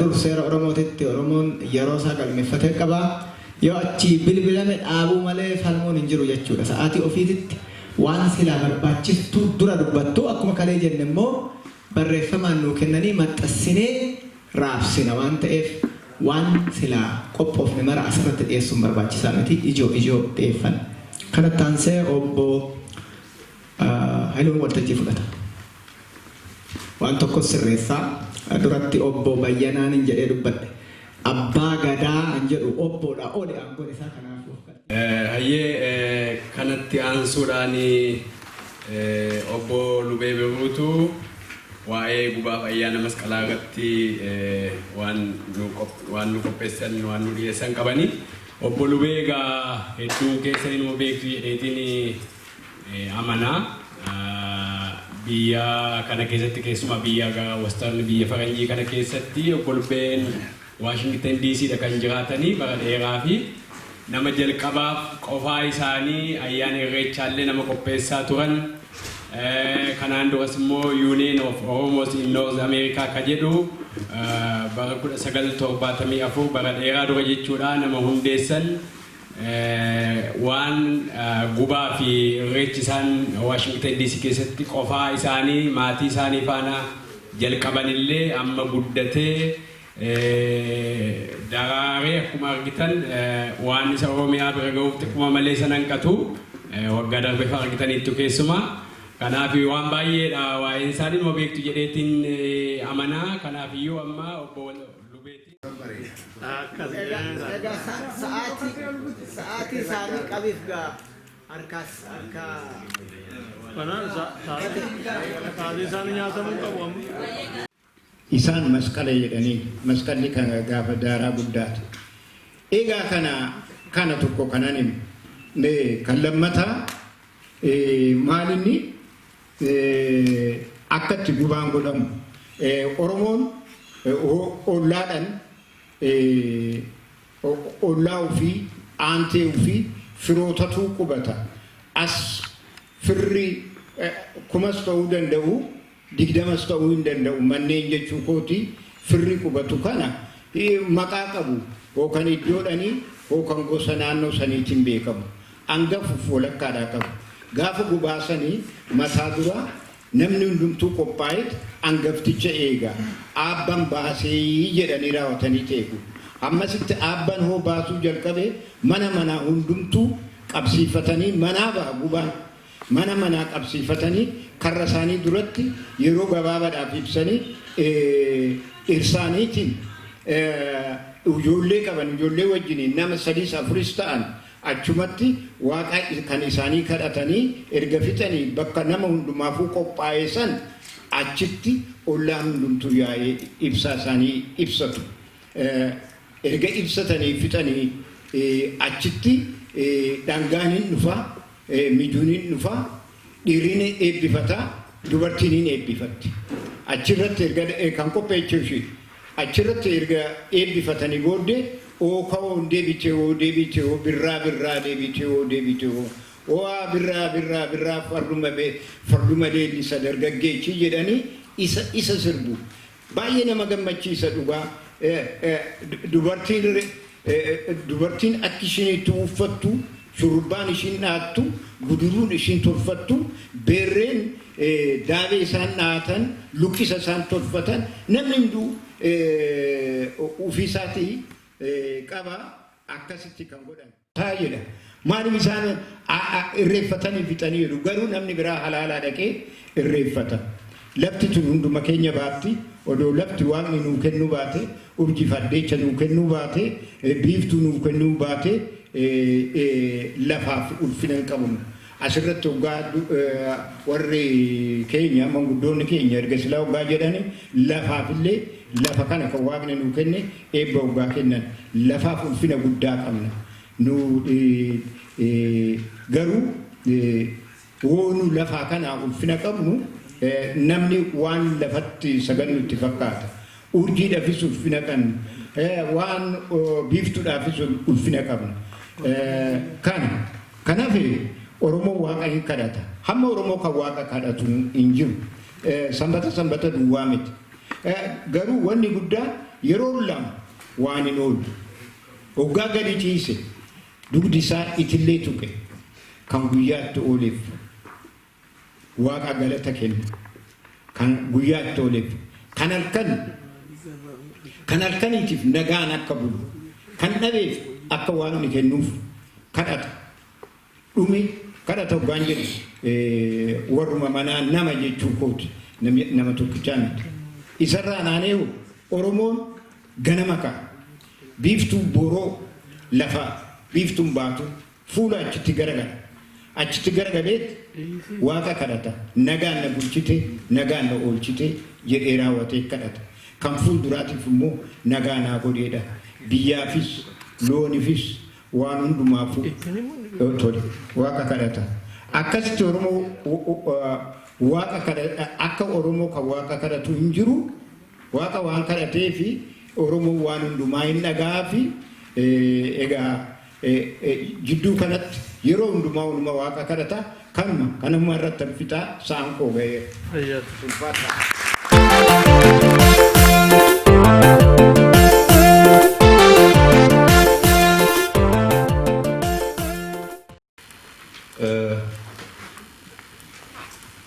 dur seera Oromootitti Oromoon yeroo isaa galmeeffatee qaba. Yoo achi bilbilame dhaabuu malee falmuun hin jiru jechuudha. Sa'aatii ofiititti waan silaa barbaachistu dura dubbattu akkuma kalee jenne immoo barreeffamaan nuu kennanii maxxansinee raabsina waan ta'eef waan silaa qophoofne mara asirratti dhiyeessuun barbaachisaa miti ijoo dhiyeeffanna. Kanatti aansee obbo Hayiluun waltajjii fudhata. Waan tokko sirreessaa duratti obbo Bayyanaan hin jedhee dubbadhe. Abbaa Gadaa hin jedhu obboodha oole aangoon isaa kanaaf. Hayyee kanatti aansuudhaan obbo Lubee Bebuutu waayee gubaaf ayyaana masqalaa irratti waan nu qopheessan waan nu dhiyeessan qabani. Obbo Lubee egaa hedduu keessanii nu beektu jedheetiin amanaa. Biyya kana keessatti keessumaa biyya Western biyya Faranjii kana keessatti obbo Lubeen Washington DC dha kan jiraatanii bara dheeraa fi nama jalqabaaf qofaa isaanii ayyaana irreechaallee nama qopheessaa turan. Kanaan duras immoo Union of Oromos in North America ka jedhu bara 1974 bara dheeraa dura jechuudha nama hundeessan. Waan gubaa fi irreechi isaan Washington DC keessatti qofaa isaanii maatii isaanii faana jalqabanillee amma guddatee daraaree akkuma argitan waan isa Oromiyaa bira ga'uuf xiqquma malee sana hanqatu waggaa darbee fa argitaniittu keessumaa. Kanaaf waan baay'eedha waa'een isaanii numa beektu jedheetiin amanaa. Kanaaf iyyuu amma obbo Lubeetiin. Sa'aatii isaanii qabiif gaa harkaas harka. Sa'aatii isaanii nyaatamuu qabu. Isaan masqala jedhanii masqalli kan gaafa daaraa guddaati. Egaa kana tokko kanan kan lammataa maalinni akkatti gubaan godhamu Oromoon ollaadhaan ollaa ofii aantee ofii firootatu qubata. As firri kumas ta'uu danda'u 20 ta'uu hin danda'u manneen jechuu kooti firri qubatu kana maqaa qabu yookaan iddoodhanii yookaan gosa naannoo saniitiin beekamu. Hangafuuf walakkaadhaa qabu. Gaafa gubaasanii mataa dura namni hundumtuu qophaa'eet hangafticha eega. Abbaan baasee jedhanii raawwatanii teeku. Ammasitti abbaan hoo baasuu jalqabe mana hundumtuu qabsiifatanii manaa ba'a gubaan. Mana qabsiifatanii karra isaanii duratti yeroo gabaabaadhaaf ibsanii irsaaniitiin ijoollee qaban ijoollee wajjiniin nama 3-4 ta'an achumatti waaqa kan isaanii kadhatanii erga fixanii bakka nama hundumaafuu qophaa'ee san achitti ollaan hundumtuu yaa'ee ibsaa isaanii ibsatu. Erga ibsatanii fixanii achitti dhangaan hin dhufaa mijuun hin dhufaa dhiirri eebbifataa dubartiin eebbifatti. Achirratti erga kan qopheechuu ishee achirratti erga eebbifatanii booddee Ooka'oon deebitee birraa deebitee birraa farduma leellisa dargaggeechi jedhanii isa sirbu. Baay'ee nama gammachiisa dhugaa. Dubartiin akka isheen itti uffattu shurubbaan ishiin dhaattu guduruun ishiin tolfattu beerreen daabee isaan dhaatan lukkisa isaan tolfatan namni hunduu ofiisaatii qaba akkasitti kan godhan. Taa'edha. Maaliif isaan irreeffatanii fixanii jedhu garuu namni biraa halaalaa dhaqee irreeffata. Lafti tun hunduma keenya baatti odoo lafti waaqni nuu kennuu baate urjii faddeecha nuu kennuu baate biiftuu nuu kennuu baate lafaaf ulfina hin qabnu. Asirratti hoggaa warri keenya manguddoonni keenya erga silaa hoggaa jedhani lafaafillee lafa kana kan waaqni nuu kenne eebba hoggaa kennan lafaaf ulfina guddaa qabna. Garuu woonu lafaa kana ulfina qabnu namni waan lafatti sagannu itti fakkaata. Urjiidhaafis ulfina qabna. Waan biiftuudhaafis ulfina qabna. Kanaaf Oromoo waaqa hin kadhata. Hamma Oromoo kan waaqa kadhatu hin jiru. Sanbata duwwaa miti. Garuu wanni guddaa yeroo lama waan hin oolu hoggaa gadi ciise dugdi isaa itillee tuqe kan guyyaatti ooleef waaqa galata kennu kan guyyaatti ooleef kan halkaniitiif nagaan akka bulu kan dhabeef akka waan inni kennuuf kadhata dhume kadhata hoggaan jedhu warruma manaa nama jechuu kooti nama tokkichaa miti isarraa naanee Oromoon ganama ka'a biiftuu boroo lafaa biiftuun baatu fuula achitti garagaleet waaqa kadhata nagaan na bulchite nagaan na oolchite jedhee raawwatee kadhata kan fuulduraatiif immoo nagaa naa godheedha biyyaafis loonifis waan hundumaafuu tole waaqa kadhata akkasitti Oromoo waaqa kadhata akka Oromoo kan waaqa kadhatu hin jiru waaqa waan kadhatee fi Oromoo waan hundumaa hin dhagaa fi egaa jidduu kanatti yeroo hundumaa waaqa kadhata kanuma irratti fitaa saan koo ga'ee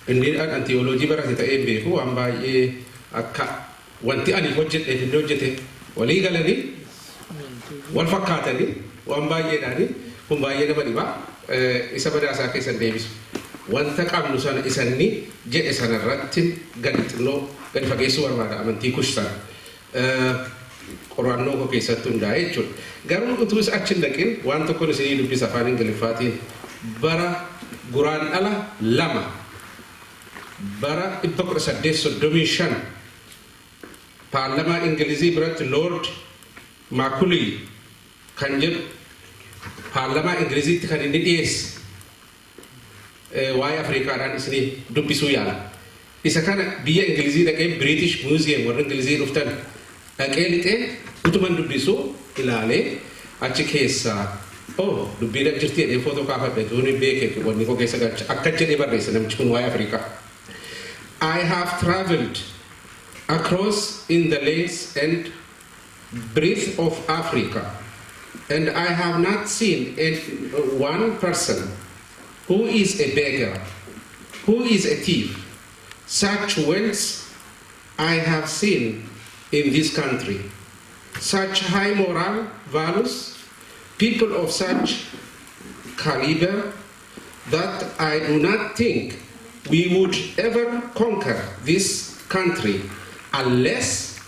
inni kan teoloojii barate ta'ee beeku waan baay'ee akka wanti ani hojjedheef inni hojjete walii galanii wal fakkaatanii waan baay'eedhaani kun baay'ee nama dhibaa isa badaasaa keessan deebisu wanta qabnu sana isanni jedhe sanarratti gadi xinnoo gadi fageessuu barbaada amantii kushsan qorannoo koo keessatti hundaa'e jechuudha garuu utuus achi hin dhaqin waan tokkoon isinii dubbisa afaan ingiliffaatiin bara guraandhala 2 bara 1835 paarlamaa ingilizii biratti Lord Macaulay kan jedhu paarlamaa ingiliziitti kan inni dhiyeesse waa'ee Afrikaadhaan isinii dubbisuu yaala isa kana biyya ingilizii dhaqee British Museum warra ingilizii dhuftan dhaqee lixee utuman dubbisuu ilaalee achi keessaa dubbiin jirti jedhee footoo kaafadhe tuuni beekee wanni koo keessa galcha akka jedhee barreessa namichi kun waa'ee Afrikaa I have traveled across in the length and breadth of Africa and I have not seen one person who is a beggar, who is a thief. Such wealth I have seen in this country, such high moral values, people of such caliber that I do not think we would ever conquer this country unless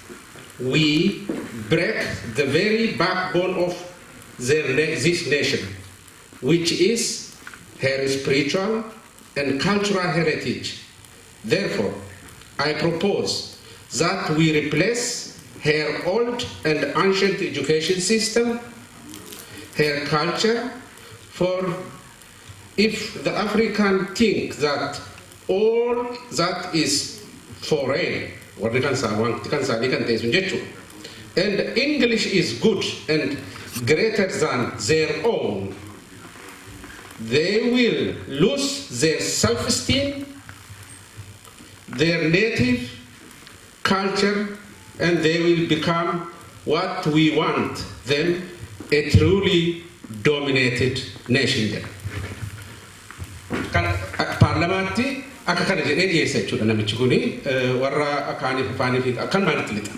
we break the very backbone of this nation, which is her spiritual and cultural heritage. Therefore, I propose that we replace her old and ancient education system, her culture, for if the African think that all that is foreign, and English is good and greater than their own, they will lose their self-esteem, their native culture, and they will become what we want them, a truly dominated nation. Parliament akka kana jedhee dhiyeessa jechuudha namichi kuni warra akaaniif afaaniif akkan maalitti lixa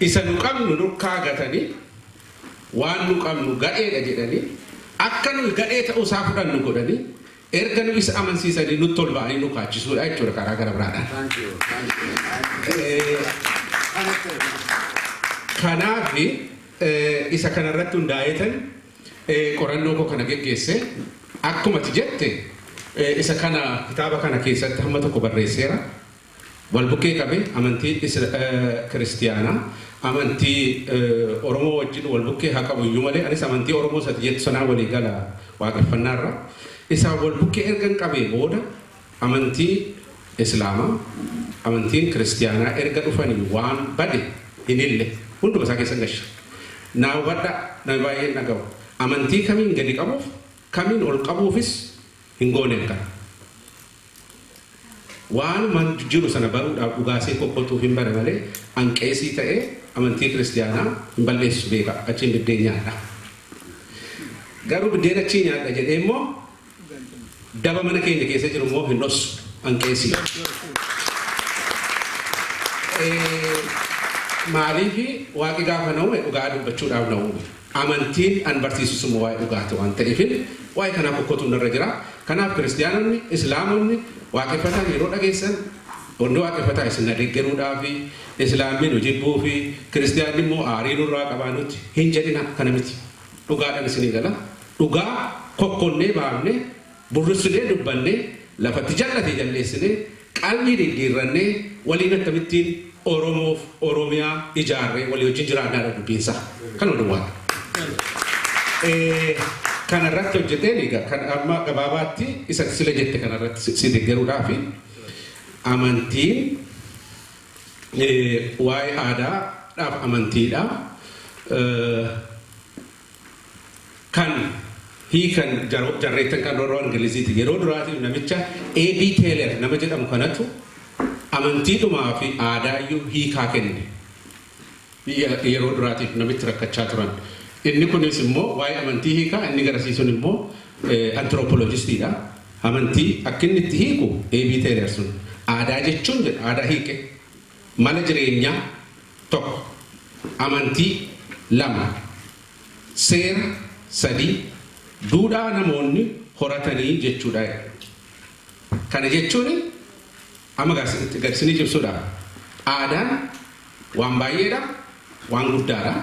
isa nu qabnu nurkaa gatanii waan nu qabnu gadheedha jedhanii akka nu gadhee ta'uu isaa fudhannu godhanii erga nu isa amansiisanii nutti ol ba'anii nu kaachisuudha jechuudha karaa gara biraadhaan. Kanaaf isa kanarratti hundaa'eetan qorannoo koo kana geggeesse akkuma ati jette isa kana kitaaba kana keessatti hamma tokko barreesseera wal bukkee qabe amantii kiristiyaanaa amantii Oromoo wajjin wal bukkee haa qabu iyyuu malee anis amantii Oromoo sati jettu sanaa walii gala waaqeffannaarra isa wal bukkee ergan qabee booda amantii Islaamaa amantiin kiristiyaanaa erga dhufanii waan bade hinille hunduma isaa keessa gasha naa hubadha na baay'ee dhagahu amantii kamiin gadi qabuuf kamiin ol qabuufis hin gooneef kana waan man jiru sana baruudhaaf dhugaasee kokkotuuf hin bare malee hanqeesii ta'ee amantii kiristiyaanaa hin balleessu beeka achiin biddeen nyaadha. Garuu biddeen achii nyaadha jedhee immoo daba mana keenya keessa jiru immoo hin dhossu hanqeesii. Maaliif waaqi gaafa na uume dhugaa dubbachuudhaaf na uume. Amantiin an barsiisus immoo waa'ee dhugaati waan ta'eef waa'ee kanaa kokkotuun irra jira. Kanaaf kiristiyaanonni, islaamonni waaqeffataan yeroo dhageessan hundi waaqeffataa isin deeggaruudhaaf islaamiin hojibbuu fi kiristiyaanni immoo aarii nurraa qabaa nuti hin jedhina kana miti. Dhugaadhaan isinii gala. Dhugaa kokkonnee baafnee burrisinee dubbannee lafatti jallatee jalleessinee qalbii diddiirrannee waliin akkamittiin Oromoof Oromiyaa ijaarree walii wajjin jiraannaadha dubbiinsa. Kan oduwaadha. Kanarratti hojjeteen egaa kan amma gabaabaatti isa sila jette kanarratti si deeggaruudhaaf amantiin waa'ee aadaadhaaf amantiidha. Kan hiikan jarreettan kan warra Ingiliziiti yeroo duraatiif namicha A.B. Taylor nama jedhamu kanatu amantiidhumaa fi aadaa iyyuu hiikaa kenne yeroo duraatiif namitti rakkachaa turan. Inni kunis immoo waa'ee amantii hiikaa inni garasiisuun immoo anthropologistiidha. Amantii akka inni itti hiiku A.B. Taylor sun aadaa jechuun jedha aadaa hiike mala jireenyaa tokko amantii lama seera sadii duudhaa namoonni horatanii jechuudha. Kana jechuun amma garsinii jibsuudha. Aadaan waan baay'eedha waan guddaadha.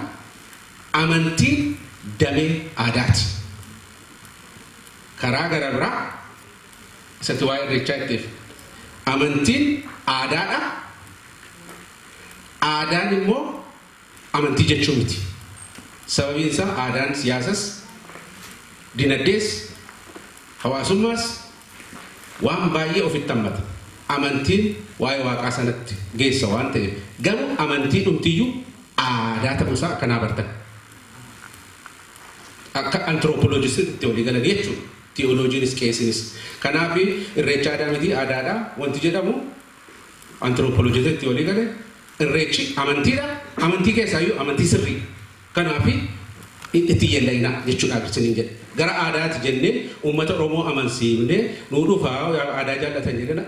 Amantiin damee aadaati. Karaa gara biraa isatti waa'ee irreechaa ittiif amantiin aadaadha. Aadaan immoo amantii jechuu miti. Sababiin isaa aadaan siyaasas dinagdees hawaasummaas waan baay'ee ofitti hammata. Amantiin waa'ee waaqaa sanatti geessa waan ta'eef garuu amantii dhumtiyyuu aadaa ta'uusaa akkanaa bartan. Akka anthropologistitti walii galan jechuudha. Teoloojiinis qeesinis. Kanaaf irreecha aadaa miti aadaadha wanti jedhamu anthropologistitti walii gale irreechi amantiidha. Amantii keessaayyuu amantii sirrii. Kanaaf itti yellaina jechuudha agarsiisanii jedhe. Gara aadaati jennee uummata Oromoo amansiifnee nuu dhufaa aadaa jaallatan jedhana.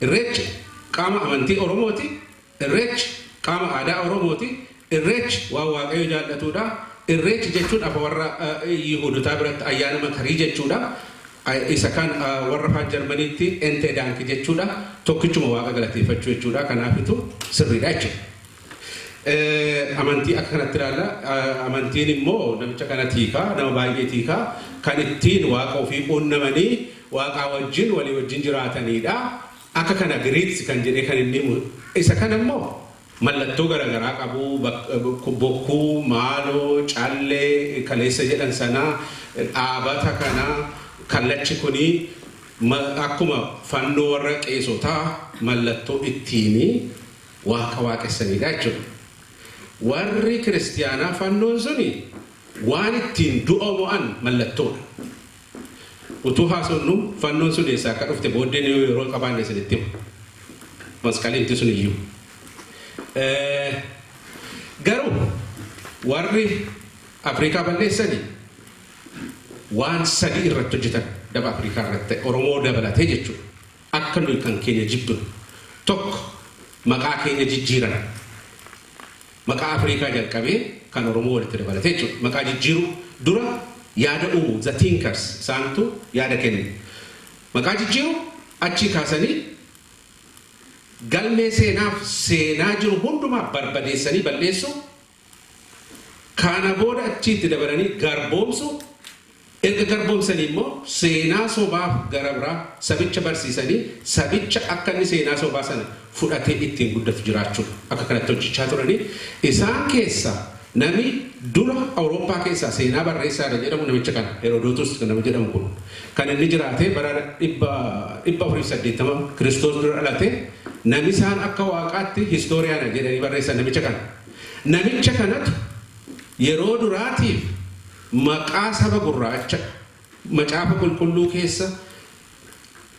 Irreechi qaama amantii Oromooti. Irreechi qaama aadaa Oromooti. Irreechi waan Waaqayyo jaallatudha. Irreechi jechuun afa warra Yihuudotaa biratti ayyaana makarii jechuudha. Isa kan warra afaan Jarmaniitti ente daanki jechuudha. Tokkichuma waaqa galateeffachuu jechuudha. Kanaafitu sirriidha jechuudha. Amantii akka kanatti ilaalla. Amantiin immoo namicha kanatti hiikaa nama baay'ee hiikaa kan ittiin waaqa ofii quunnamanii waaqaa wajjin walii wajjin jiraatanidha. Akka kana Giriiks kan jedhee kan inni isa kana immoo mallattoo garaagaraa qabu bokkuu maaloo callee kaleessa jedhan sanaa dhaabata kana kallachi kuni akkuma fannoo warra qeesotaa mallattoo ittiin waaqa waaqessanidha jechuudha. Warri kiristiyaanaa fannoon suni waan ittiin du'a mo'an mallattoodha. Utuu haasofnu fannoon sun eessaa akka dhufte booddeen yeroo qabaanne isinitti himu. Masqaliinti sun iyyuu. Garuu warri Afrikaa balleessanii waan sadii irratti hojjetan daba Afrikaa irratti Oromoo dabalatee jechuudha. Akka nuyi kan keenya jibbinu tokko maqaa keenya jijjiiran. Maqaa Afrikaa jalqabee kan Oromoo walitti dabalatee jechuudha. Maqaa jijjiiruu dura yaada uumu the thinkers isaantu yaada kennu. Maqaa jijjiiruu achi kaasanii galmee seenaaf seenaa jiru hundumaa barbadeessanii balleessu. Kana booda achitti dabalanii garboomsu. Erga garboomsanii immoo seenaa sobaaf gara biraa sabicha barsiisanii sabicha akka inni seenaa sobaa sana fudhatee ittiin guddatu jiraachuudha. Akka kanatti hojjechaa turanii isaan keessaa nami dura Awurooppaa keessaa seenaa barreessaadha jedhamu namicha kana Heroodootus nama jedhamu kun kan inni jiraatee bara 480 Kiristoos dura dhalate nami isaan akka waaqaatti histooriyaana jedhanii barreessan namicha kana. Namicha kanatu yeroo duraatiif maqaa saba gurraacha macaafa qulqulluu keessa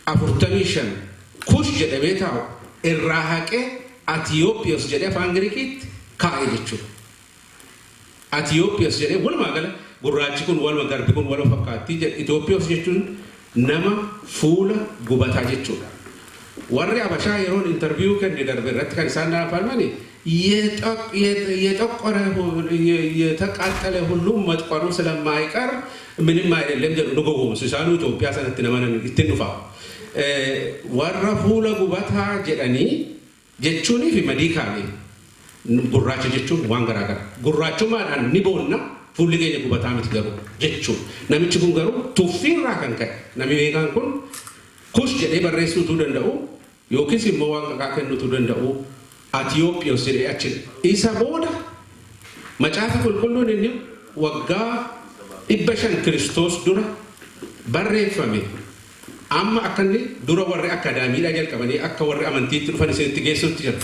45 kush jedhamee taa'u irraa haqee Atiyoophiyoos jedhee afaan Giriikiitti kaa'e jechuudha. Atiyoophiyoos jedhee walumaa gala gurraachi kun waluma garbi kun waluma fakkaattii jedhe. Itoophiyoos jechuun nama fuula gubataa jechuudha. Warri Abashaa yeroo interview kenne darbe irratti kan isaan naafalmani የተቃጠለ ሁሉም መጥቆሩ ስለማይቀር ምንም አይደለም ጀሩ ንጎጎ ሲሳኑ ኢትዮጵያ ሰነት ነመነ ይትንፋ ወራ ፉለ ጉባታ ጀዳኒ ጀቹኒ ፊ መዲካሊ ጉራቸ ጀቹን ዋንገራገር ጉራቹ ማዳን ኒቦና ፉል ገኘ ጉባታ ምትገሩ ጀቹ ነምቺ ኩን ገሩ ቱፊራ ከንከ ነሚ ዌጋን ኩን ኩሽ ጀዴ በሬሱ ቱ ደንደው ዮኪስ ሞዋንጋ ከኑ ቱ ደንደው Atiyoophiyoos jedhee achi isa booda macaafa qulqulluun inni waggaa 500 Kiristoos dura barreeffame amma akka inni dura warri akaadaamiidhaa jalqabanii akka warri amantiitti dhufan isinitti geessutti jira.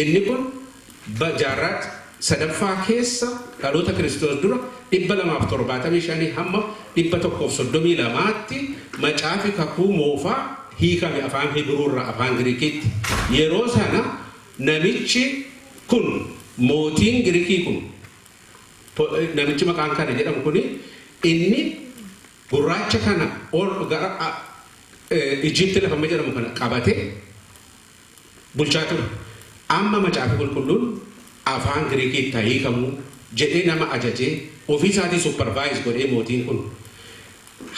Inni kun jaarraa sadaffaa keessa dhaloota Kiristoos dura 275 hamma 132tti macaafi kakuu moofaa hiikame afaan Hibruurraa afaan Giriikiitti yeroo sana namichi kun mootiin Giriikii kun namichi maqaan kana jedhamu kun inni gurraacha kana ol gara Ijipti lafa jedhamu kana qabate bulchaa ture. Amma macaafa qulqulluun afaan Giriikiitti hiikamu jedhee nama ajajee ofii isaatii supervise godhee mootiin kun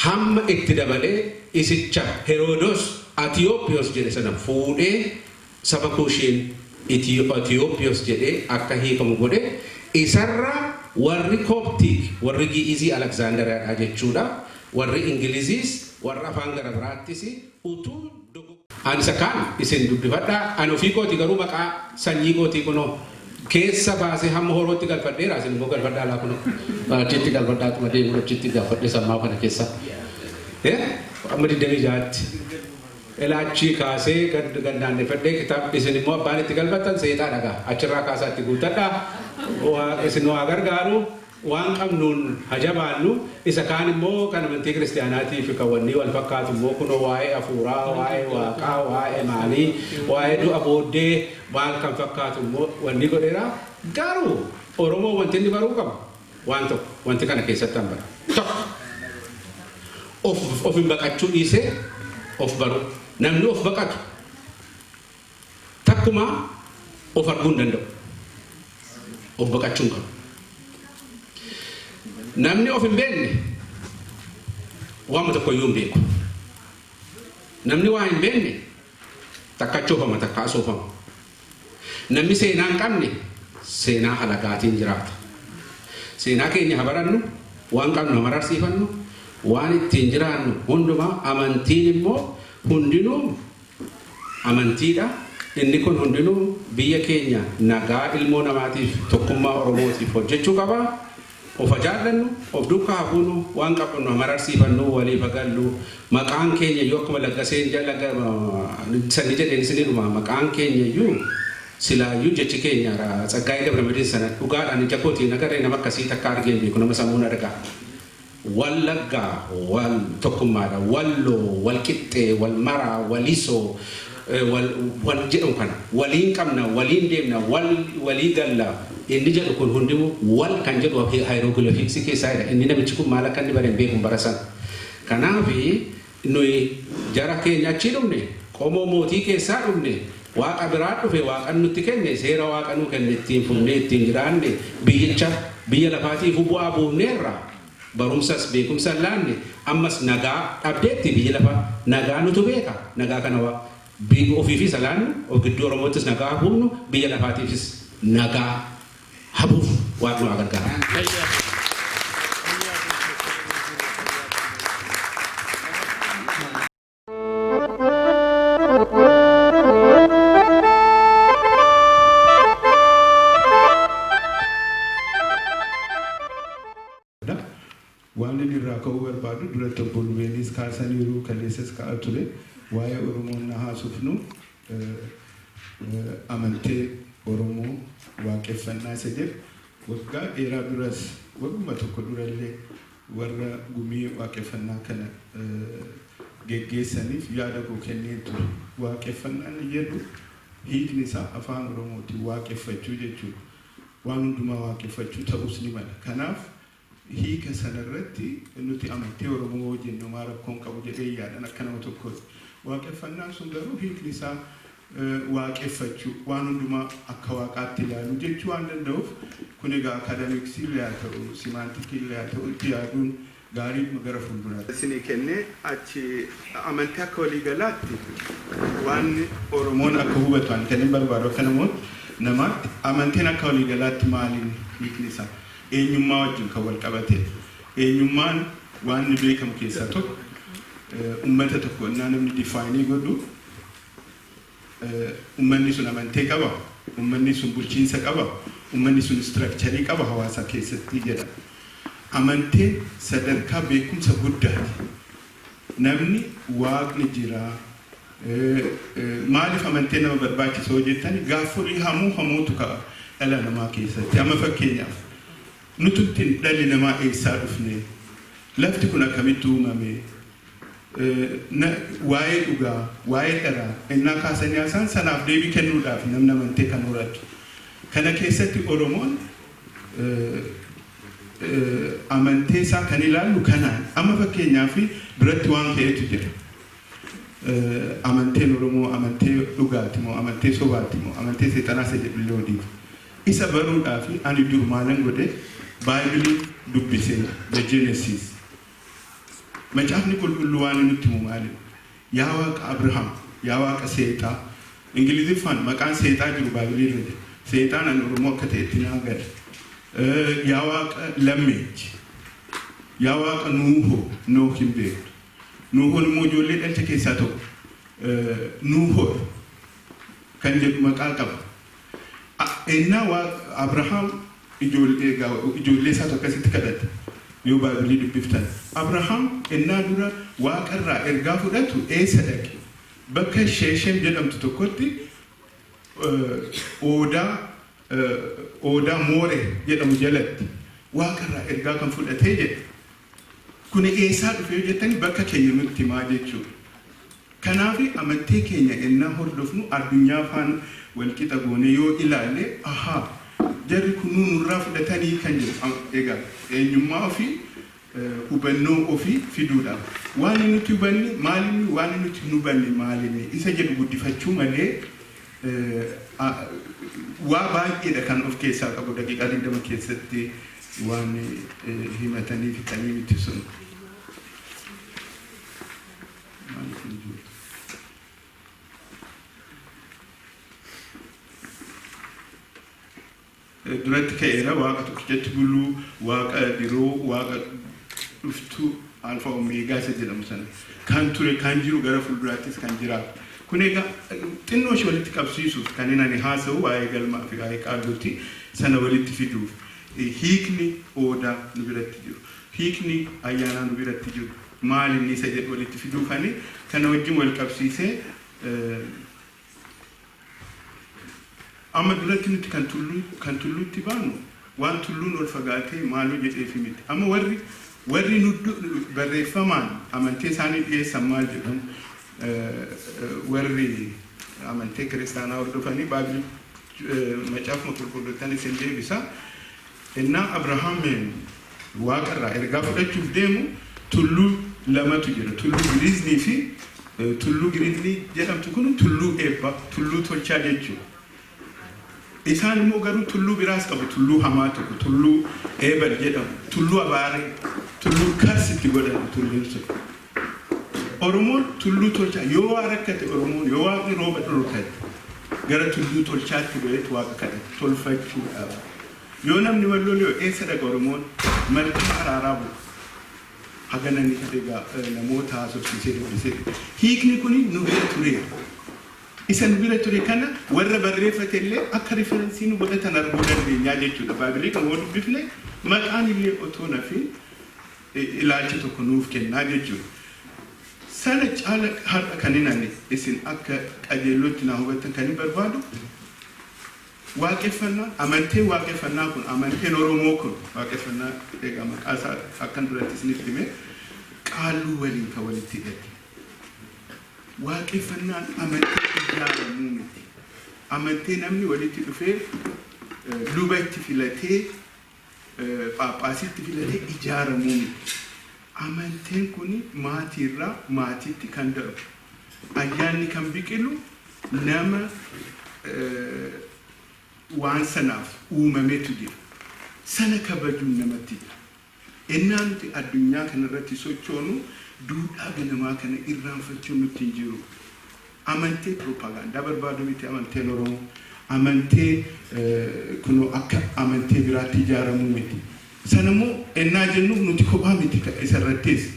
hamma itti dabalee isicha Heroodos Atiyoophiyoos jedhe sana fuudhee saba Kuushiin Atiyoophiyoos jedhee akka hiikamu godhe isarra warri Koptik warri Giizii Alexanderiyaadha jechuudha warri Ingiliziis warra afaan gara biraattis utuu ani sakaan isin dubbifadhaa ani ofii kooti garuu maqaa sanyii kootii kunoo keessa baasee hamma horootti galfadheera isin immoo galfadhaa laa kunoo achitti galfadhaatuma deemu achitti gaafadhee sammaa kana keessa amma 26tti elaachi kaasee gandaanneffadhee kitaaba isin immoo abbaan itti galfatan seexaa dhagaa achirraa kaasaatti guuttadhaa isin waa gargaaru waan qabnuun hajabaannu isa kaan immoo kan amantii kiristaanaatiif kawwannii wal fakkaatu immoo kunoo waa'ee hafuuraa waa'ee waaqaa waa'ee maalii waa'ee du'a booddee maal kan fakkaatu immoo wanni godheera garuu Oromoo wanti inni baruu qaba waan tokko wanti kana keessatti hambara tokko of hin baqachuu dhiisee of baruu namni of baqatu takkuma of arguu hin danda'u of baqachuu hin qabu. Namni of hin beekne waan tokko iyyuu hin beeku. Namni waa hin beekne takka achoofama takka asoofama. Namni seenaa hin qabne seenaa halagaatiin jiraata. Seenaa keenya habarannu waan qabnu hamararsiifannu waan ittiin jiraannu hundumaa amantiin immoo hundinuu amantiidha. Inni kun hundinuu biyya keenya nagaa ilmoo namaatiif tokkummaa Oromootiif hojjechuu qaba. Of ajaallannu of duukaa hafuunu waan qabnu hamararsiifannu walii bagallu maqaan keenya yoo akkuma laggaseen jalaga sanni jedheen isinidhuma maqaan keenya iyyuu silaayyuu jechi keenya Tsaggaayee Gabramadiin sana dhugaadhaan ija kootiin agarree nama akkasii takka argeen beeku nama sammuun argaa. Wallaggaa wal tokkummaadha walloo wal qixxee wal maraa walisoo wal jedhamu kana waliin qabna waliin deemna walii galla inni jedhu kun hundimu wal kan jedhu hieroglyphics keessaadha inni namichi kun maal akka inni bareen beekuun barasan kanaaf nuyi jara keenya achi dhumne qomoo mootii keessaa dhumne waaqa biraa dhufe waaqa nutti kenne seera waaqa nu kenne ittiin fufnee ittiin jiraanne biyyicha biyya lafaatiif bu'aa buufneerra barumsas beekumsa laanne ammas nagaa dhabdeetti biyya lafa nagaa nutu beeka nagaa kana ofiifis alaannu of gidduu Oromoottis nagaa buufnu biyya lafaatiifis nagaa habuuf waaqnu agargaara. Waan inni irraa ka'uu barbaadu duratti obbo Luweenis kaasaniiru kaleessas ka'aa ture waa'ee Oromoon na haasofnu amantii Oromoo waaqeffannaa isa jedhu waggaa dheeraa duras wagguma tokko durallee warra Gumii Waaqeffannaa kana geggeessaniif yaada koo kennee ture. Waaqeffannaan jedhu hiikni isaa afaan Oromootiin waaqeffachuu jechuudha. Waan hundumaa waaqeffachuu ta'us ni mala. Kanaaf hiika sanarratti nuti amantii Oromoo wajjin homaa rakkoon qabu jedhee yaadan akka nama tokkooti. Waaqeffannaan sun garuu hiikni isaa waaqeffachuu waan hundumaa akka waaqaatti ilaalu jechuu waan danda'uuf kun egaa akaadamiksii haa ta'u simaantikii haa ta'u itti yaaduun gaarii gara fuulduraatti. Isinii kennee achi amantii akka waliigalaatti waan Oromoon akka hubatu waan kennin barbaadu akka namaatti amantiin akka waliigalaatti maaliin hiikni isaa eenyummaa wajjin kan wal qabate eenyummaan waan ni beekamu keessaa tokko ummata tokko innaa namni difaayinii godhu ummanni sun amantii qaba ummanni sun bulchiinsa qaba ummanni sun istiraakcharii qaba hawaasa keessatti jedha. Amantiin sadarkaa beekumsa guddaati. Namni waaqni jira. Maaliif amantiin nama barbaachisoo jettani gaaffilee hamuutu ka'a dhala namaa keessatti. Amma fakkeenyaaf nuti dhalli namaa eessaa dhufne lafti kun akkamitti uumame waayee dhugaa waayee dharaa innaa kaasanii haasaan sanaaf deebii kennuudhaaf namni amantee kan horatu. Kana keessatti Oromoon amantee isaa kan ilaallu kanaan amma fakkeenyaaf biratti waan ka'eetu jira. Amanteen Oromoo amantee dhugaati moo amantee sobaati moo amantee seexanaa isa jedhu loodii. Isa baruudhaaf ani dur maalan godhe Baayibilii dubbisee the Genesis. Macaafni qulqulluu waan nutti himu maali? Yaa Waaqa Abrahaam, yaa Waaqa Seexaa. Ingiliziffaan maqaan Seexaa jiru Baayibilii irra jira. Seexaan an Oromoo akka ta'etti naa gala. Yaa Waaqa Lammeechi, yaa Waaqa Nuuhoo, Nuuh hin beektu. Nuuhoon immoo ijoollee dhalcha keessaa tokko. Nuuhoo kan jedhu maqaa qaba. Ennaa Waaqa Abrahaam ijoollee isaa tokkositti kadhate. Yoo Baayibilii dubbiftan. Abrahaam ennaa dura Waaqarraa ergaa fudhatu eessa dhaqe? Bakka Sheeshem jedhamtu tokkotti Odaa Mooree jedhamu jalatti Waaqarraa ergaa kan fudhatee jedha. Kun eessaa dhufee jettanii bakka keenya nutti himaa jechuudha. Kanaaf amantii keenya ennaa hordofnu addunyaa faana walqixa goone yoo ilaalle ahaa jarri kun nurraa fudhatanii kan jedhu egaa eenyummaa ofii hubannoo ofii fiduudhaaf waan nuti hubanne maalinni waan nuti hin hubanne maalinni isa jedhu guddifachuu malee waa baay'eedha kan of keessaa qabu daqiiqaa 20 keessatti waan himatanii fixanii miti sun. Duratti ka'eera waaqa tokkichatti buluu waaqa diroo waaqa dhuftuu alfa omeegaa isa jedhamu sana kan ture kan jiru gara fuulduraattis kan jiraatu. Kun egaa xinnoo ishee walitti qabsiisuuf kan inni haasa'u waa'ee galmaa fi waa'ee qaallotti sana walitti fiduuf hiikni Odaa nu biratti jiru hiikni ayyaanaa nu biratti jiru maal inni isa jedhu walitti fiduufani kana wajjin wal qabsiisee amma duratti nuti kan tulluutti baanu waan tulluun ol fagaatee maaloo jedheefi miti. Amma warri nu barreeffamaan amantee isaanii dhiyeessan maal jedhamu warri amantee kiristaanaa hordofanii Baayibilii macaafuma qulqulluutti isin deebisa. Innaa Abrahaam Waaqarraa ergaa fudhachuuf deemu tulluu lamatu jira. Tulluu Giriiznii fi tulluu Giriiznii jedhamtu kun tulluu eebba tulluu tolchaa jechuudha. Isaan immoo garuu tulluu biraas qabu tulluu hamaa tokko tulluu eebal jedhamu tulluu abaaree tulluu karsitti godhamu tulluun sun. Oromoon tulluu tolchaa yoo waa rakkate Oromoon yoo waaqni rooba dhorkate gara tulluu tolchaatti godhetu waaqa kadhate tolfachuudhaaf. Yoo namni walloloo eessa dhaqa Oromoon malkaa araaraa bu'a. Haganani kadega namoota haasofsiisee dubbisee. Hiikni kuni nu bira ture. Isa nu bira ture kana warra barreeffate illee akka riferensii nu godhatan arguu dandeenyaa jechuudha. Baayibilii kan wal dubbifne maqaan illee otoo nafi ilaalcha tokko nuuf kennaa jechuudha. Sana caala har'a kan inni isin akka qajeelootti naa hubatan kan hin barbaadu waaqeffannaa amantii waaqeffannaa kun amantiin Oromoo kun waaqeffannaa egaa maqaa isaa akkan duratti isinitti hime qaaluu waliin kan walitti hidhate waaqeffannaan amantii ijaaramuu miti. Amantii namni walitti dhufee luba itti filatee phaaphaasitti filatee ijaaramuu miti. Amantiin kun maatiirraa maatiitti kan darbu. Ayyaanni kan biqilu nama waan sanaaf uumametu jira. Sana kabajuun namatti jira. Ennaa nuti addunyaa kanarratti sochoonu duudhaa ganamaa kana irraanfachuun nutti hin jiru. Amantee propaagandaa barbaadu miti amanteen Oromoo. Amantee kunoo akka amantee biraatti ijaaramuu miti. Sanammoo ennaa jennu nuti kophaa miti isarrattis.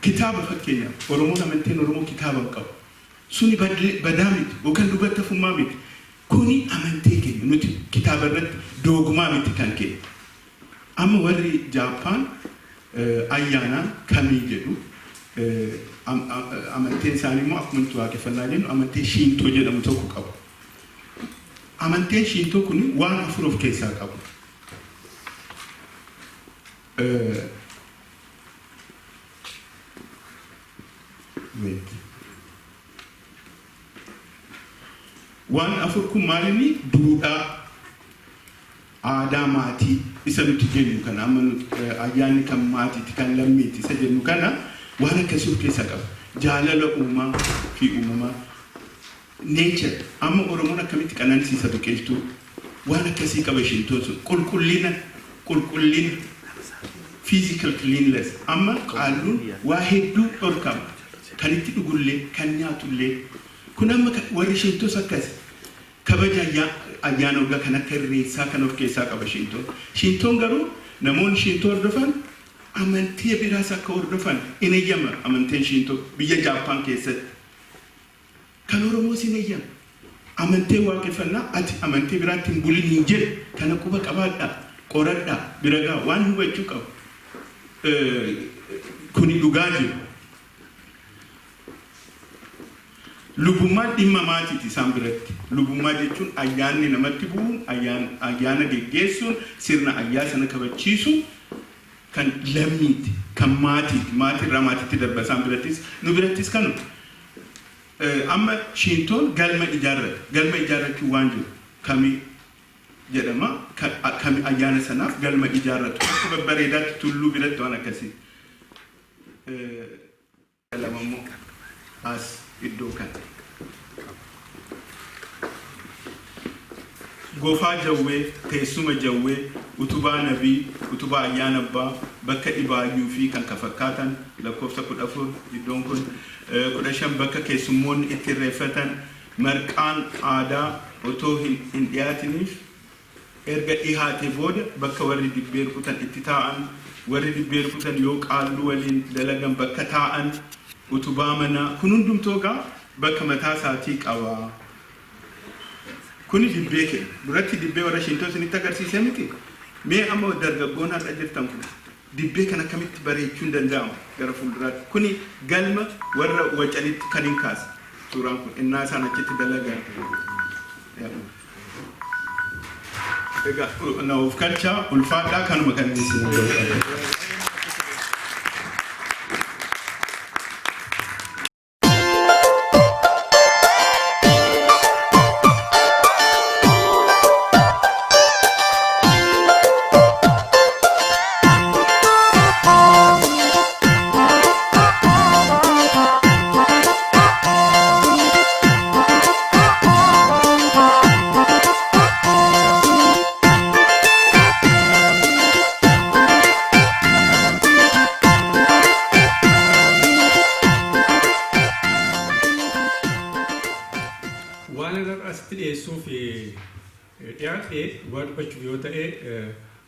Kitaaba fakkeenyaaf Oromoon amanteen Oromoo kitaaba qabu. Suni badaa miti yookaan dubartafummaa miti. Kuni amantee keenya nuti kitaaba irratti doogumaa miti kan keenya. Amma warri Jaappaan ayyaanaan kamii jedhu amanteen isaanii immoo akkuma nuti waaqeffannaa jennu amanteen shiintoo jedhamu tokko qabu. Amanteen shiintoo kun waan afur of keessaa qabu. Waan afur kun maalinni duudhaa aadaa maatii isa nuti jennu kana amma nuti ayyaanni kan maatiiti kan lammiiti isa jennu kana waan akkasii of keessaa qaba. Jaalala uumaa fi uumamaa nature amma Oromoon akkamitti qanansiisa biqiltuu waan akkasii qaba shiintoo sun qulqullina physical cleanliness amma qaalluun waa hedduu dhorkama kan itti dhugullee kan nyaatullee kun amma warri shiintoos akkas kabaja ayyaana waggaa kan akka irreessaa kan of keessaa qaba shiintoon. Shiintoon garuu namoonni shiintoo hordofan amantii biraas akka hordofan in eeyyama amanteen shiintoo biyya Jaappaan keessatti. Kan Oromoos in eeyyama. Amantii waaqeffannaa ati amantii biraatti hin bulin hin jedhu kana quba qabaadhaa qoradhaa bira gaa waan hubachuu qabu. Kuni dhugaa jiru. Lubummaan dhimma maatiiti isaan biratti. Lubummaa jechuun ayyaanni namatti bu'uun ayyaana geggeessuun sirna ayyaa sana kabachiisuun kan lammiiti kan maatiiti maatirraa maatiitti darba isaan birattis nu birattis kanu. Amma shiintoon galma ijaarratu waan jiru kami jedhama kami ayyaana sanaaf galma ijaarratu akka babbareedaatti tulluu biratti waan akkasii. Lamammoo as iddoo kana. Gofaa jawwee, teessuma jawwee, utubaa nabii, utubaa ayyaana abbaa, bakka dhibaayyuu fi kan fakkaatan lakkoofsa 14 iddoon kun 15 bakka keessummoonni itti irreeffatan marqaan aadaa otoo hin dhiyaatiniif erga dhihaatee booda bakka warri dibbee rukutan itti taa'an warri dibbee rukutan yoo qaalluu waliin dalagan bakka taa'an utubaa manaa kun hundumtuu gaa bakka mataa isaatii qaba. Kuni dibbee kenna. Duratti dibbee warra shiintoo isinitti agarsiisee miti. Mee amma dargaggoon har'a jirtan kun dibbee kan akkamitti bareechuun danda'amu gara fuulduraatti. Kuni galma warra wacalitti kan hin kaasa. Suuraan kun innaa isaan achitti dalagan. Egaa na of kalchaa ulfaadhaa kanuma kan isin godhu.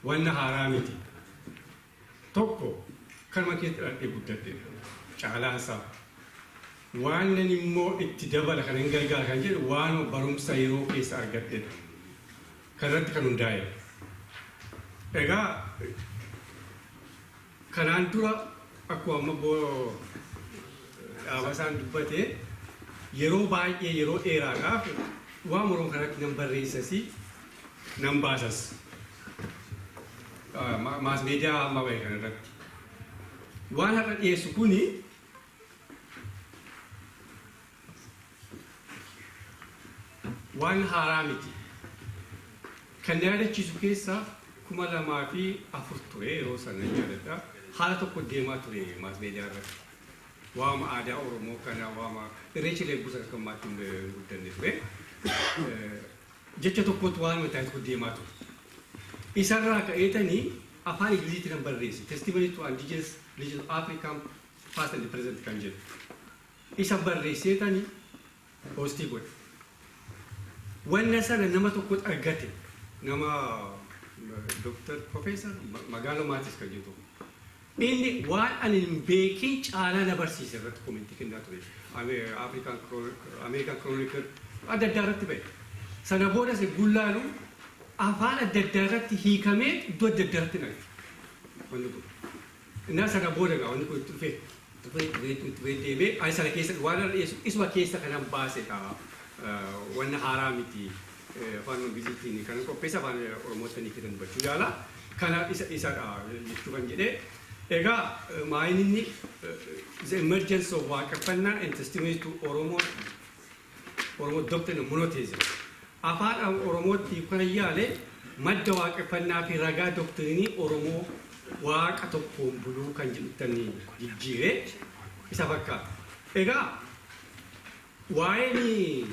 Wanna haramiti tokko kanuma keessatti dhaqee guddate caalaasaa waan nan immoo itti dabala kan hin gargaara kan jedhu waan barumsa yeroo keessa argattedha kanarratti kan hundaa'e. Egaa kanaan dura akkuma amma dhaabasaan dubbatee yeroo baay'ee yeroo dheeraadhaaf waan moroon kanatti nan barreessasi nan baasas. Maas miidiyaa amma bahe kanarratti waan har'a dhiyeessu kuni waan haaraa miti. Kan yaadachiisu keessaa 2004 ture yeroo sana yaadadha. Haala tokko deemaa ture maas meediyaa irratti. Waama aadaa Oromoo kana waama irreecha leebbusa akka maatiin guddanne ture. Jecha tokkotu waan mataa tokko deemaa ture. Isarraa ka'eetanii afaan Ingiliziitiin kan barreesse. Testimony to Indigenous Religions of African Past and Present kan jedhu. Isa barreesseetanii hoostii godhe. Wanna sana nama tokko argate. Nama Dr. Professor Magaalo Maatis kan jedhu. Inni waan ani hin beekin caalaa na barsiise irratti komentii kennaa ture. American Chronicle adda addaa irratti ba'e. Sana booda se gullaalu afaan adda addaa irratti hiikamee iddoo adda addaa irratti naqe. Wanni kun. Innaa sana booda gaa wanni kun dhufee deemee ani sana keessa waan irra dhiyeessu isuma keessa kanan baase kaa wanna haaraa miti. Afaan Ingiliziitiin kan qopheessa afaan Oromootiin kan dubbachuu yaala. Kana isa jechuu kan jedhee. Ega maayininni the emergence of Waaqeffannaa and testimony to Oromo doctrine of monotheism. Afaan Oromootti kan yaale madda Waaqeffannaa fi ragaa doktrinii Oromoo waaqa tokkoon buluu kan jedhutanii jijjiiree isa fakkaata. Egaa waa'een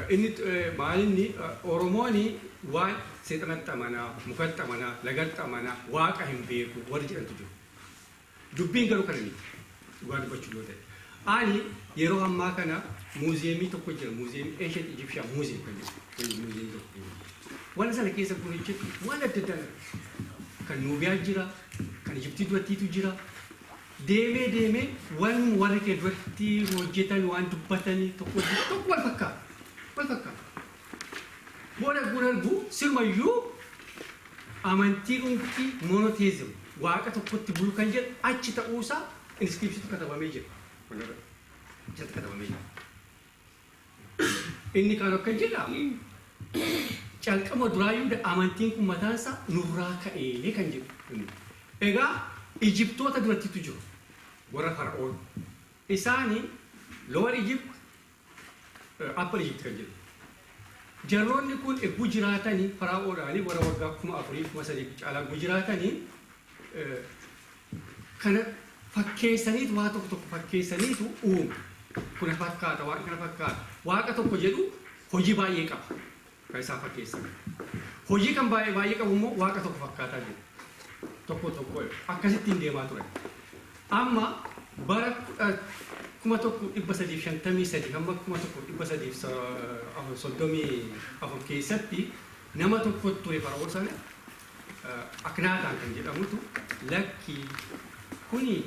inni maalinni Oromooni waan seexanatti amanaa, mukatti amanaa, lagatti amanaa, waaqa hin beeku warri jedhantu jiru. Dubbiin garuu kana miti. Dhugaa dubbachuu yoo ta'e. Ani yeroo ammaa kana muuziyeemii tokko jira. Muuziyeemii Ancient Egyptian Museum kan jedhu. Muuziyeemii tokko. Waan sana keessa kun jechuun waan adda addaa kan Nuubiyaa jira, kan Ijiptii durattiitu jira. Deemee waan warri kee duratti hojjetan waan dubbatanii tokko wal fakkaata. Wal fakkaata. Booda guralgu sirmayyuu amantii dhuunfii monotheism waaqa tokkotti buluu kan jedhu achi ta'uusaa inscriptiontu katabamee jira. Jatti katabamee jira. Inni kan akka jedha calqaba duraayyuu amantiin kun mataansaa nurraa ka'ee kan jedhu. Egaa Ijiptoota durattitu jiru. Warra Fara'oon. Isaanii Lower Egypt, Upper Egypt kan jedhu. Jarroonni kun ebbuu jiraatanii Fara'oodhaanii warra waggaa 4,000 caalaa ebbuu jiraatanii kana fakkeessaniitu waa tokko fakkeessaniitu uumu. Kuna fakkaata, waan kana fakkaata. Waaqa tokko jedhu hojii baay'ee qaba. Kan isaa fakkeessan. Hojii kan baay'ee qabu immoo waaqa tokko fakkaataa jiru. Tokko akkasittiin deemaa ture. Amma bara 1353 hamma 1334 keessatti nama tokko ture Fara'oon sana Aknaataan kan jedhamutu lakki kuni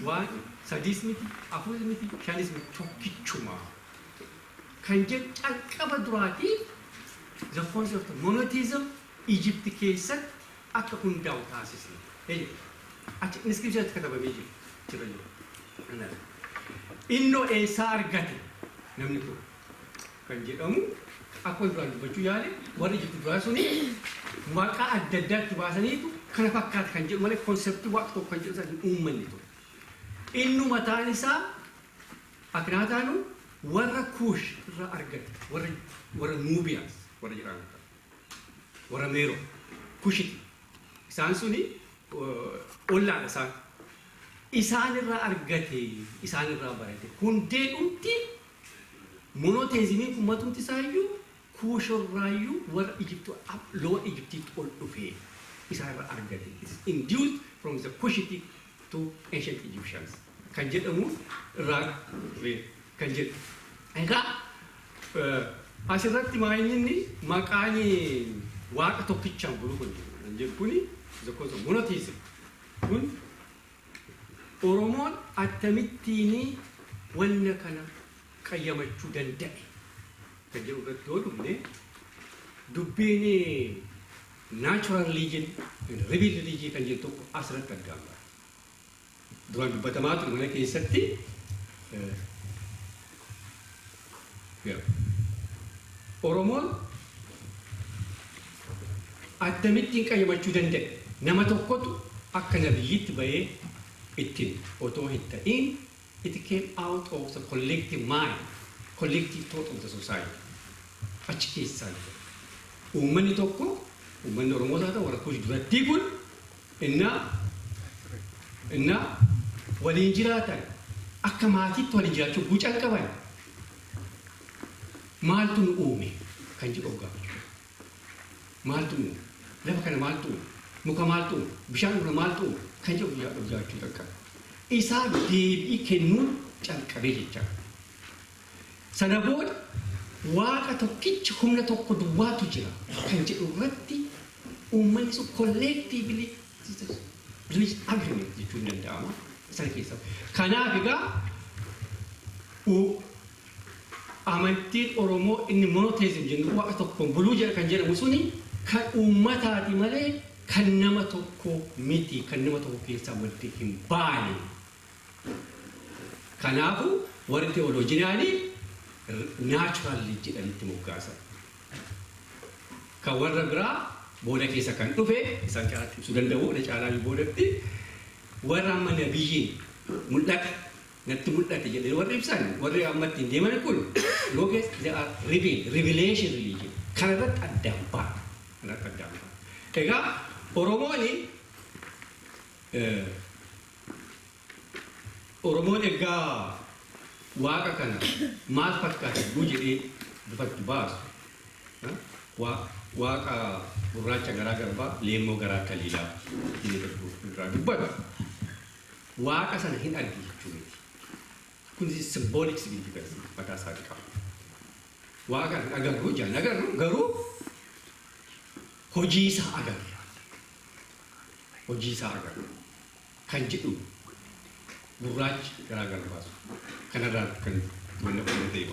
waan sadis miti, afuris miti, shanis miti tokkichuma kan jedhu calqaba duraatiif the concept of monotheism Egypt keessatti akka hundaa'u taasisne. Achi inscriptionatti katabamee jira jiru. Innoo eessaa argate namni kun kan jedhamu akka duraan dubbachuu yaale warri Ijipti duraa suni maqaa adda addaatti baasaniitu kana fakkaata kan jedhu malee konseptii waaqa tokko kan jedhu san uummanni ture. Innu mataan isaa Aknaataanu warra Kuush irraa argate warra Nuubiyaas warra jedhamu warra Meeroo Kuushiti. Isaan suni ollaadha isaan. Isaan irraa argate, isaan irraa barate. Hundee dhumti monotheismiin kun matumti isaayyuu Kuushorraayyuu warra Lower Egyptiitti ol dhufee isaan irraa argate. It is induced from the Kushite to ancient Egyptians. Kan jedhamu irraa kan jedhu. Egaa asirratti maalinni maqaan waaqa tokkichaan bulu kun jedhuni the concept of monotheism kun Oromoon akkamittiin wanna kana qayyamachuu danda'e kan jedhu irratti yoo dhufne dubbiin natural religion and revealed religion kan jedhu tokko asirratti argama. Duraan dubbatamaa ture mana keessatti Oromoon akkamittiin qayyabachuu danda'e nama tokkotu akka nabiyyitti bahee ittiin otoo hin ta'in it came out of the collective mind, collective thought of the society. Achi keessaa uummanni tokko uummanni Oromoo haa ta'u warra kuushi duratti kun inna waliin jiraatan akka maatiitti waliin jiraachuu guucan qaban maaltu nu uume kan jedhu ogaa maaltu nu lafa kana maaltu uume muka maaltu uume bishaan kana maaltu uume kan jedhu jiraachuu qaqqaba isaa deebii kennuun calqabee jecha sana booda waaqa tokkicha humna tokko duwwaatu jira kan jedhu irratti uummanni sun collectively release agreement jechuun danda'ama sana keessa kanaaf egaa amantiin Oromoo inni monotheism jennu waaqa tokkoon buluu jedha kan jedhamu suni kan uummataati malee kan nama tokko miti kan nama tokko keessaa walitti hin baane kanaafu warri teoloojinaanii naturally jedhanitti moggaasan kan warra biraa booda keessa kan dhufe isaan caalatti ibsuu danda'u na caalaa boodatti warra amma nabiyyiin mul'ata natti mul'ate jedhee warri ibsan warri amma ittiin deeman kun yookiis revelation religion kan irratti addaan ba'a egaa Oromoon egaa waaqa kana maal fakkaata guu jedhee dubatti baasu waaqa gurraacha garaa garbaa leemmoo garaa kaliilaa irraa dubbata waaqa sana hin argi jechuudha kun symbolic significance mataa isaa qaba waaqa agarru jaan agarru garuu hojii isaa agarru kan jedhu gurraachi garaa garbaasu kanarraa kan wanna kun ta'e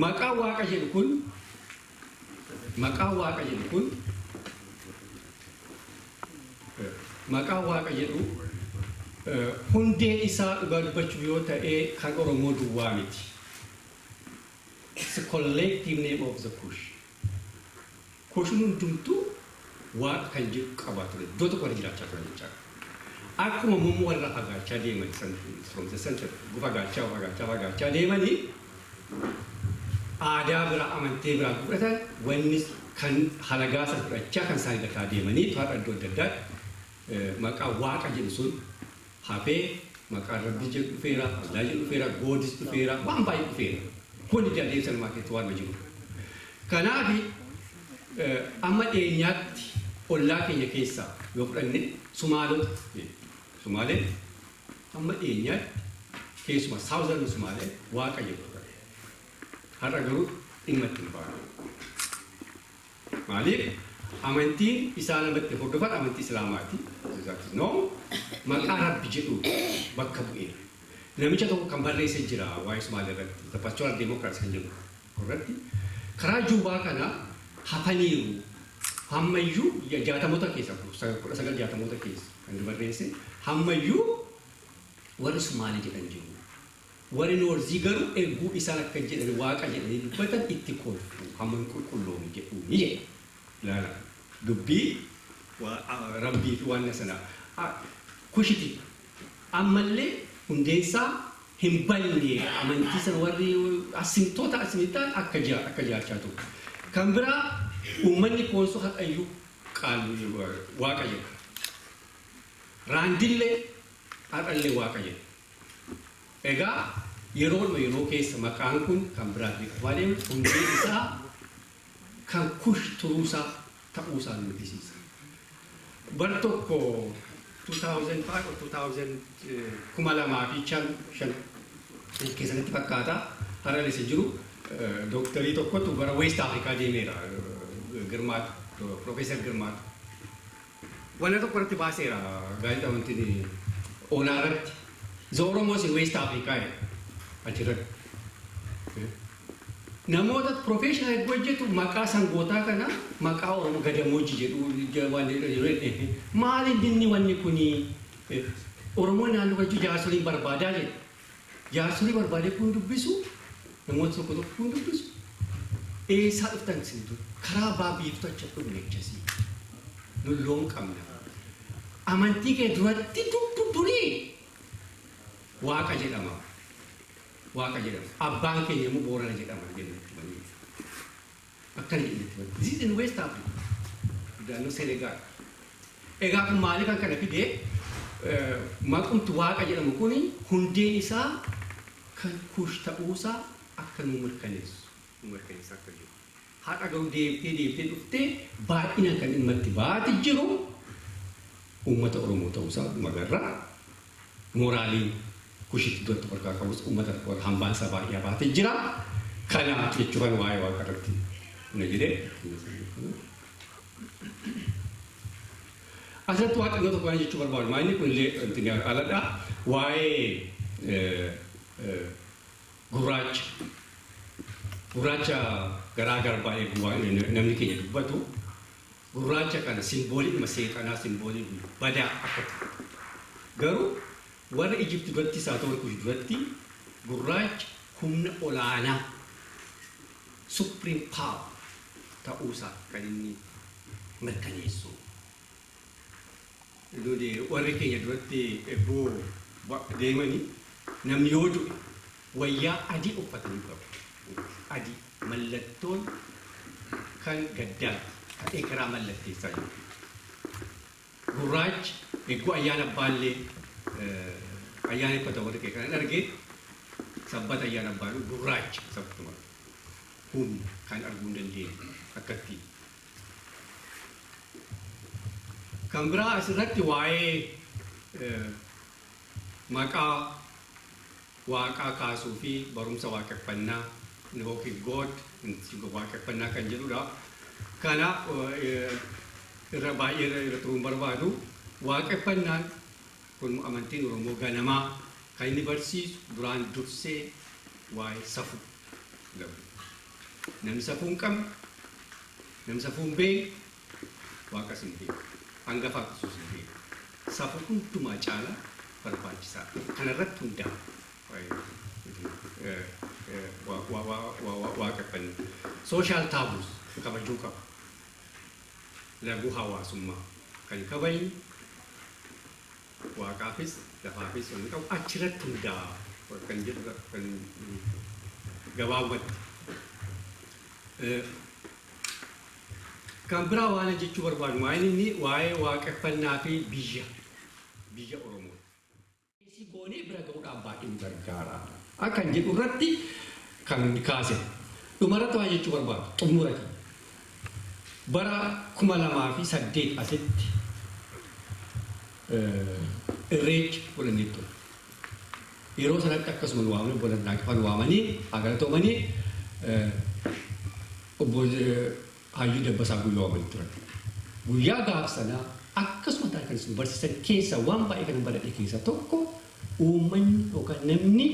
maqaa waaqa jedhu kun hundeen isaa dhugaa dubbachuu yoo ta'e kan Oromoo duwwaa miti. It's a collective name of the Kush. Kushuun hundumtuu waaqa kan jedhu qabaatu iddoo tokko irra jiraachaa turan jechaadha. Akkuma mummu warra fagaachaa deeman from the center fagaachaa deemanii aadaa biraa amantii biraa fudhatan wanni kan halagaasa fudhachaa kan isaan gataa deemanii to'ata iddoo adda addaa maqaa waaqa jedhu sun hafee maqaa rabbii jedhu dhufeera allaa jedhu dhufeera goodis dhufeera waan baay'ee dhufeera hundi adeemsa namaa keessatti waan jiru kanaaf amma dheenyaatti ollaa keenya keessaa yoo fudhanne Sumaaleen amma dheenyaatti keessuma saawuzan Sumaaleen waaqa jedhu har'a garuu dhimma itti hin baanu. Maaliif amantiin isaan irratti hordofan amantii Islaamaati. No maqaa Rabbi jedhu bakka bu'eera. Namicha tokko kan barreessee jira waa'ee Sumaalee irratti the pastoral democracy kan jedhu irratti karaa juubaa kana hafaniiru hammayyuu 60moota keessa 1960moota keessa kan barreesse hammayyuu warri Sumaalee jedhan jiru. Warri noorzii garuu erguu isaan akka jedhan waaqa jedhanii dubbatan itti kolfu hamman qulqulloomni jedhuuni jedha. Laala dubbii rabbii fi waan sana kushiti ammallee hundeessaa hin ballee amantii sana warri asimtoota asimitaan akka jiraachaa ture. Kan biraa uummanni koonsoo haqayyuu qaaluu waaqa jedha. Raandillee haqallee waaqa jedha. Egaa yeroo keessa maqaan kun kan biraa beekamu hundee isaa kan kush turuusaa ta'uusaa nuttisiisa. Bara tokko 2005 or 2005 keessatti fakkaata har'a lisa jiru dooktarii tokkotu bara West Afrikaa deemeera Girmaat Profeesar Girmaat. Wanna tokko irratti baaseera gaazexaa wanti oolaa irratti. The Oromos in West Africa achirratti. Namoota professional hojjetu maqaa sangootaa kana maqaa Oromoo Gadamoojii jedhu maali dinni wanni kuni Oromoon naannoo wajjin jaarsoliin barbaadaa jedhu. Jaarsolii barbaadee kun dubbisu namoota tokko kun dubbisu eessaa dhuftan sintu karaa baabiyyeetu achi dhufne jechasi. nulloon qabna. Amantii kee duratti durii waaqa jedhama. Waaqa jedhama. Abbaan keenya immoo boorana jedhama jennetti. Akkana jennetti. This is in West Africa. Naannoo Senegaal. Egaa kun maali kan kana fidee maqumti waaqa jedhamu kuni hundeen isaa kan kuush ta'uusaa akka nu mirkaneessu. Nu mirkaneessa akka jiru. Haadha garuu deemtee dhuftee baay'inaan kan dhimma itti baati jiru uummata Oromoo ta'uusaa magarraa mooraaliin kushitti duratti warqaa qabus uummata hambaan isaa baay'ee baatee jira. Kana jechuun waa'ee waaqa irratti na jedhee. Asirratti waaqa tokko kan jechuu barbaadu maali kun illee aladhaa waa'ee gurraacha garaa baay'ee namni keenya dubbatu gurraacha kana simboolii seexanaa simboolii badaa akka ta'e garuu warra Ijipti duratti isaa ta'u kuush duratti gurraacha humna olaanaa supreme power ta'uusaa kan inni mirkaneessu. Warri keenya duratti ebboo deemanii namni yoo du'e wayyaa adii uffatanii qabu. Adii mallattoon kan gaddaa kan ekeraa mallatteessaa jiru. Gurraachi eeguu ayyaana abbaallee ayyaaneffata warri kee kan argee sabbata ayyaana abbaaluu gurraachi sabtuma humna kan arguu hin dandeenye akkatti. Kan biraa asirratti waa'ee maqaa waaqaa kaasuu fi barumsa waaqeffannaa yookiin God waaqeffannaa kan jedhudha. Kana irra baay'ee irra turuun barbaadu waaqeffannaan kun amantiin Oromoo ganamaa kan inni barsiisu duraan dursee waa'ee safuu. Namni safuu hin qabne, namni safuu hin beekne waaqas hin beeku. Hangafa akkasumas hin beeku. Safuu hundumaa caalaa barbaachisaa. Kanarratti hundaa'a. Waaqeffannaa. Social taboos kabajuu qaba. Laguu hawaasummaa kan kabajnu waaqaafis lafaafis waan qabu achirratti hundaa'a kan jedhu kan gabaabatti. Kan biraa waan jechuu barbaadu inni waa'ee waaqeffannaa fi biyya Oromoo. Si goonee bira ga'uudhaaf baay'ee gargaara. Akkan jedhu irratti kan kaase. Dhumarratti waan jechuu barbaadu xumurati. Bara 2008 asitti irreechi godhanii ture. Yeroo sanatti akkasuma waamanii bolanaa qofan waamanii agartoomanii obbo Hayyuu Dabbasaa guyyaa waamanii turan. Guyyaa gaaf sanaa akkasuma ta'an kan isin barsiisan keessa waan baay'ee kan baradhe keessa tokko uummanni yookaan namni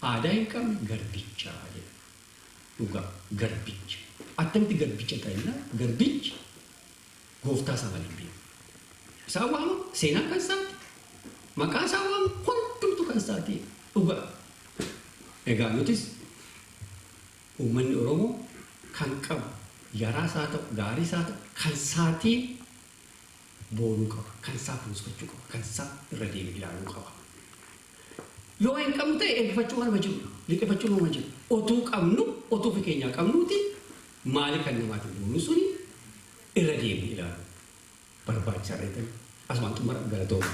aadaa hin qabne garbichaa jedha. Dhugaa garbicha. Attamitti garbicha ta'inna garbichi gooftaa isaa malee beeku. Isaan waamu seenaa kan isaati. Maqaa isaa waamu hundumtu kan isaati. Dhugaa. Egaa nutis uummanni Oromoo kan qabu yaraa isaa ta'u gaarii isaa ta'u kan isaatiin boonuu qaba. Kan isaa kunuunfachuu qaba. Kan isaa irra deemee ilaaluu qaba. Yoo hin qabnu ta'e eebbifachuu waan jiru. Liqeeffachuu waan jiru. Otuu qabnu otuu fi keenyaa qabnuuti maali kan namaatiif boonu suni irra deemee ilaaluu barbaachisaa dha. Asumaan xumura galatooma.